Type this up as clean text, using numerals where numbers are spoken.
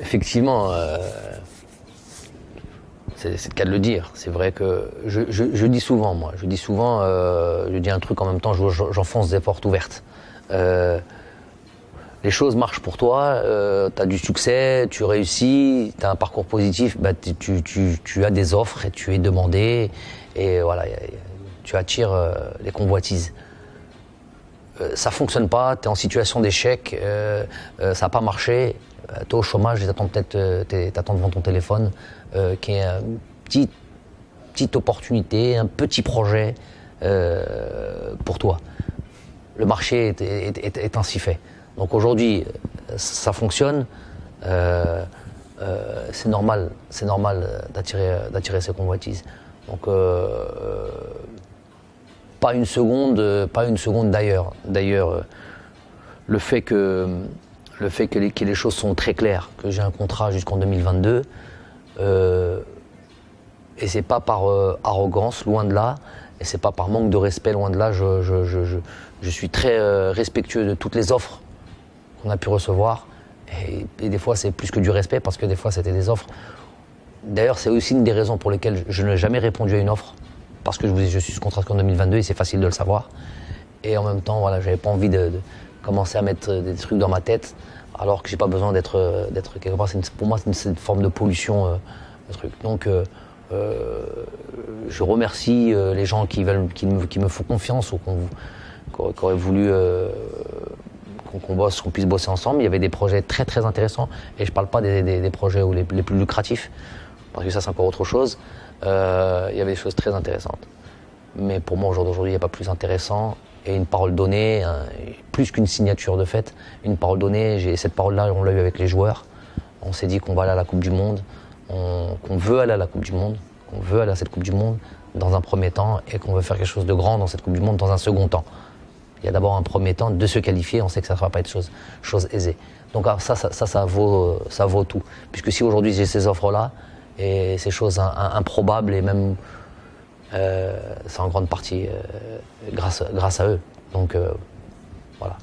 Effectivement, c'est le cas de le dire. C'est vrai que je dis souvent, moi, je dis un truc en même temps, j'enfonce des portes ouvertes. Les choses marchent pour toi, tu as du succès, tu réussis, tu as un parcours positif, bah, tu as des offres et tu es demandé, et voilà, tu attires les convoitises. Ça fonctionne pas, tu es en situation d'échec, ça n'a pas marché, tu es au chômage, t'attends devant ton téléphone, qui est une petite opportunité, un petit projet pour toi. Le marché est ainsi fait. Donc aujourd'hui, ça fonctionne, c'est normal d'attirer ces convoitises. Donc pas une seconde d'ailleurs. D'ailleurs, le fait que les choses sont très claires, que j'ai un contrat jusqu'en 2022, et c'est pas par arrogance, loin de là, et c'est pas par manque de respect, loin de là. Je suis très respectueux de toutes les offres qu'on a pu recevoir, et des fois c'est plus que du respect, parce que des fois c'était des offres. D'ailleurs, c'est aussi une des raisons pour lesquelles je n'ai jamais répondu à une offre, parce que je suis sous contrat jusqu'en 2022 et c'est facile de le savoir. Et en même temps, voilà, j'avais pas envie de commencer à mettre des trucs dans ma tête, alors que j'ai pas besoin d'être quelque part. Pour moi, c'est une forme de pollution, le truc. Donc, je remercie les gens qui me font confiance, ou qui auraient voulu qu'on puisse bosser ensemble. Il y avait des projets très très intéressants, et je parle pas des projets les plus lucratifs, parce que ça c'est encore autre chose. Il y avait des choses très intéressantes. Mais pour moi, au jour d'aujourd'hui, il n'y a pas plus intéressant. Et une parole donnée, plus qu'une signature de fait, une parole donnée, cette parole-là, on l'a eu avec les joueurs. On s'est dit qu'on va aller à la Coupe du Monde, qu'on veut aller à la Coupe du Monde, qu'on veut aller à cette Coupe du Monde dans un premier temps, et qu'on veut faire quelque chose de grand dans cette Coupe du Monde dans un second temps. Il y a d'abord un premier temps de se qualifier, on sait que ça ne va pas être chose aisée. Donc ça vaut tout. Puisque si aujourd'hui j'ai ces offres-là, et ces choses improbables, et même c'est en grande partie grâce à eux. Donc voilà.